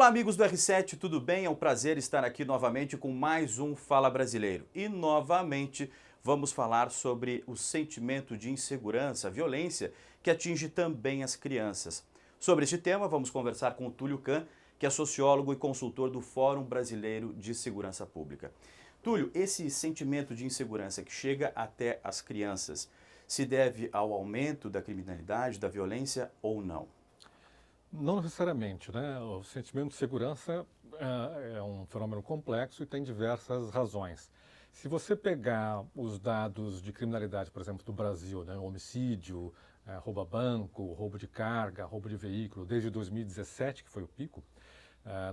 Olá, amigos do R7, tudo bem? É um prazer estar aqui novamente com mais um Fala Brasileiro. E novamente vamos falar sobre o sentimento de insegurança, a violência que atinge também as crianças. Sobre este tema, vamos conversar com o Túlio Kahn, que é sociólogo e consultor do Fórum Brasileiro de Segurança Pública. Túlio, esse sentimento de insegurança que chega até as crianças se deve ao aumento da criminalidade, da violência ou não? Não necessariamente, né? O sentimento de segurança é um fenômeno complexo e tem diversas razões. Se você pegar os dados de criminalidade, por exemplo, do Brasil, né? Homicídio, roubo a banco, roubo de carga, roubo de veículo, desde 2017, que foi o pico,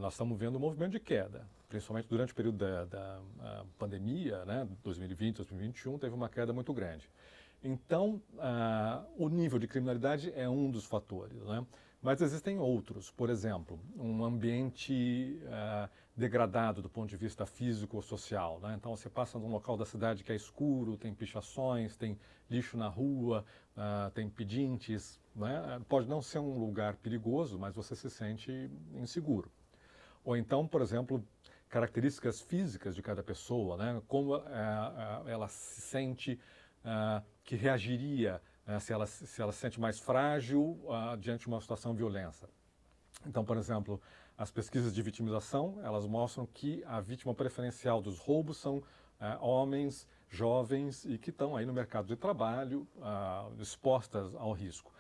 nós estamos vendo um movimento de queda, principalmente durante o período da pandemia, né? 2020, 2021, teve uma queda muito grande. Então, o nível de criminalidade é um dos fatores, né? Mas existem outros, por exemplo, um ambiente degradado do ponto de vista físico ou social, né? Então você passa num local da cidade que é escuro, tem pichações, tem lixo na rua, tem pedintes, né? Pode não ser um lugar perigoso, mas você se sente inseguro. Ou então, por exemplo, características físicas de cada pessoa, né? Como ela se sente, que reagiria se ela se sente mais frágil diante de uma situação de violência. Então, por exemplo, as pesquisas de vitimização, elas mostram que a vítima preferencial dos roubos são homens jovens e que estão aí no mercado de trabalho, expostas ao risco.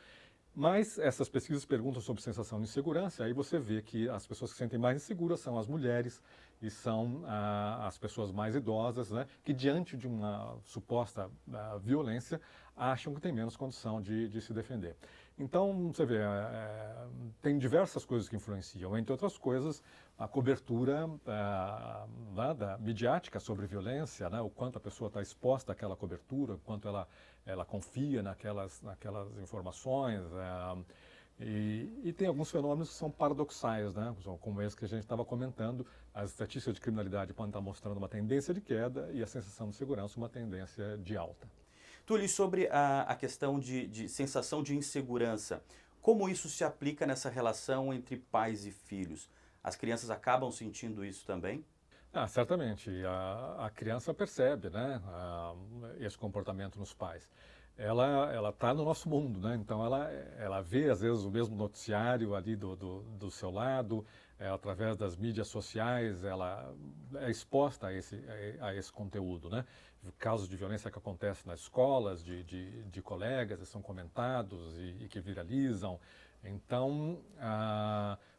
Mas essas pesquisas perguntam sobre sensação de insegurança, aí você vê que as pessoas que se sentem mais inseguras são as mulheres e são as pessoas mais idosas, né, que diante de uma suposta violência acham que tem menos condição de se defender. Então, você vê, tem diversas coisas que influenciam, entre outras coisas, a cobertura midiática sobre violência, né, o quanto a pessoa está exposta àquela cobertura, o quanto ela confia naquelas informações. E tem alguns fenômenos que são paradoxais, né? Como esse que a gente estava comentando, as estatísticas de criminalidade podem estar mostrando uma tendência de queda e a sensação de segurança uma tendência de alta. Túlio, sobre a questão de sensação de insegurança, como isso se aplica nessa relação entre pais e filhos? As crianças acabam sentindo isso também? Certamente. A criança percebe, né, esse comportamento nos pais. Ela está no nosso mundo, né? Então ela vê às vezes o mesmo noticiário ali do seu lado, através das mídias sociais, ela é exposta a esse conteúdo, né? Casos de violência que acontecem nas escolas, de colegas, que são comentados e que viralizam. Então,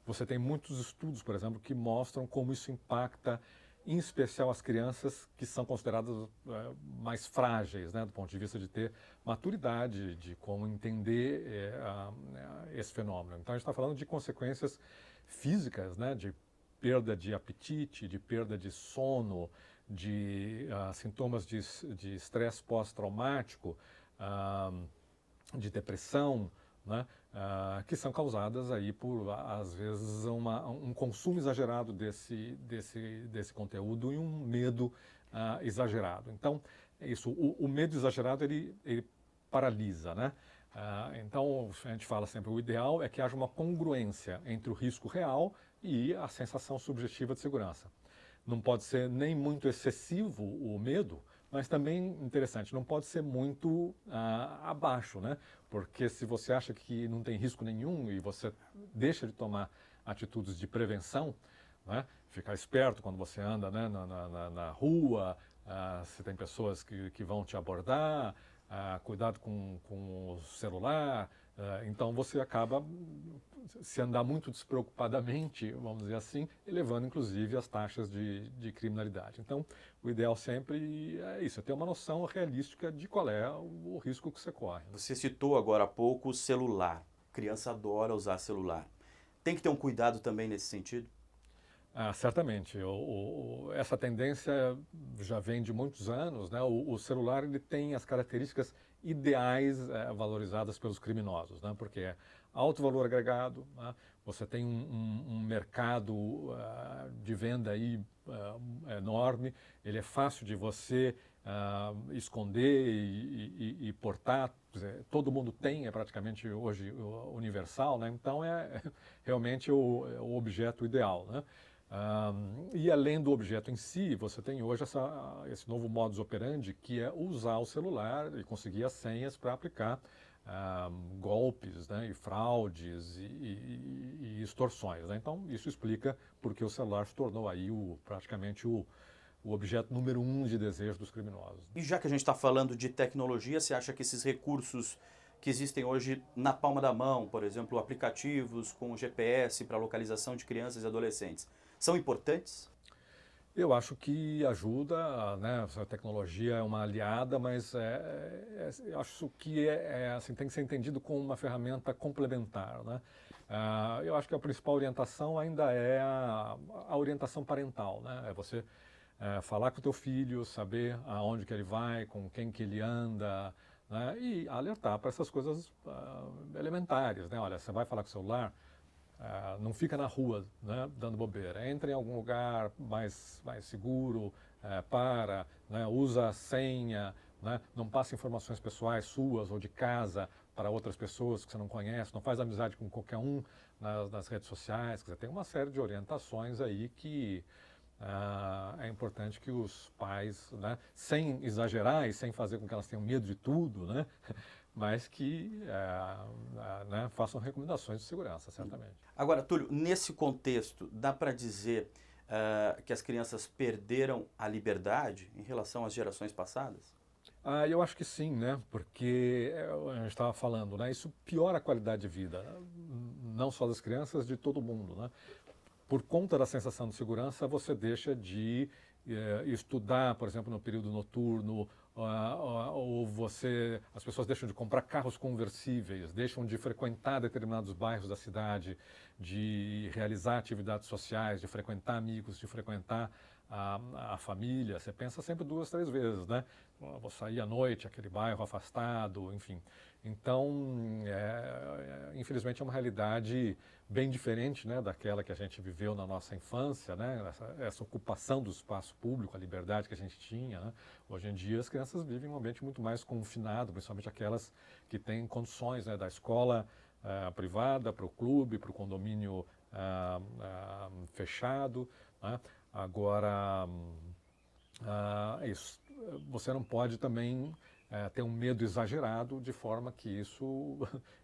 você tem muitos estudos, por exemplo, que mostram como isso impacta em especial as crianças que são consideradas mais frágeis, né, do ponto de vista de ter maturidade, de como entender esse fenômeno. Então a gente está falando de consequências físicas, né, de perda de apetite, de perda de sono, de sintomas de estresse pós-traumático, de depressão, né, que são causadas aí por, às vezes, um consumo exagerado desse conteúdo e um medo exagerado. Então, isso, o medo exagerado, ele paralisa, né? Então, a gente fala sempre, o ideal é que haja uma congruência entre o risco real e a sensação subjetiva de segurança. Não pode ser nem muito excessivo o medo, mas também, interessante, não pode ser muito abaixo, né? Porque se você acha que não tem risco nenhum e você deixa de tomar atitudes de prevenção, né? Ficar esperto quando você anda, né, na rua, se tem pessoas que vão te abordar, cuidado com o celular. Então você acaba, se andar muito despreocupadamente, vamos dizer assim, elevando inclusive as taxas de criminalidade. Então, o ideal sempre é isso, é ter uma noção realística de qual é o risco que você corre. Você citou agora há pouco o celular. A criança adora usar celular. Tem que ter um cuidado também nesse sentido? Certamente. Essa tendência já vem de muitos anos, né? O celular ele tem as características ideais valorizadas pelos criminosos, né? Porque é alto valor agregado, né? Você tem um mercado de venda aí enorme, ele é fácil de você esconder e portar. Quer dizer, todo mundo tem, é praticamente hoje universal, né? Então é realmente o objeto ideal, né? E além do objeto em si, você tem hoje esse novo modus operandi, que é usar o celular e conseguir as senhas para aplicar golpes, né, e fraudes e extorsões, né? Então isso explica porque o celular se tornou aí praticamente o objeto número 1 de desejo dos criminosos. E já que a gente está falando de tecnologia, você acha que esses recursos que existem hoje na palma da mão, por exemplo, aplicativos com GPS para localização de crianças e adolescentes, são importantes? Eu acho que ajuda, né? A tecnologia é uma aliada, mas eu acho que assim, tem que ser entendido como uma ferramenta complementar, né? Eu acho que a principal orientação ainda é a orientação parental, né? É você falar com o teu filho, saber aonde que ele vai, com quem que ele anda, né? E alertar para essas coisas elementares, né? Olha, você vai falar com o celular, não fica na rua, né, dando bobeira. Entra em algum lugar mais seguro, né, usa a senha, né, não passa informações pessoais suas ou de casa para outras pessoas que você não conhece, não faz amizade com qualquer um nas redes sociais. Quer dizer, tem uma série de orientações aí que é importante que os pais, né, sem exagerar e sem fazer com que elas tenham medo de tudo, né, mas que né, façam recomendações de segurança, certamente. Agora, Túlio, nesse contexto, dá para dizer que as crianças perderam a liberdade em relação às gerações passadas? Eu acho que sim, né? Porque a gente estava falando, né? Isso piora a qualidade de vida, né? Não só das crianças, de todo mundo, né? Por conta da sensação de segurança, você deixa de estudar, por exemplo, no período noturno, ou as pessoas deixam de comprar carros conversíveis, deixam de frequentar determinados bairros da cidade, de realizar atividades sociais, de frequentar amigos, de frequentar a família. Você pensa sempre 2, 3 vezes, né? Vou sair à noite, aquele bairro afastado, enfim. Então, infelizmente, é uma realidade bem diferente, né, daquela que a gente viveu na nossa infância, né, essa ocupação do espaço público, a liberdade que a gente tinha, né. Hoje em dia as crianças vivem um ambiente muito mais confinado, principalmente aquelas que têm condições, né, da escola privada para o clube, para o condomínio fechado, né. Agora, isso, você não pode também ter um medo exagerado de forma que isso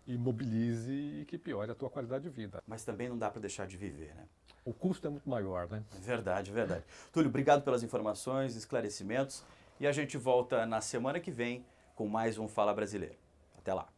imobilize e que piore a tua qualidade de vida. Mas também não dá para deixar de viver, né? O custo é muito maior, né? Verdade, verdade. Túlio, obrigado pelas informações, esclarecimentos, e a gente volta na semana que vem com mais um Fala Brasileiro. Até lá.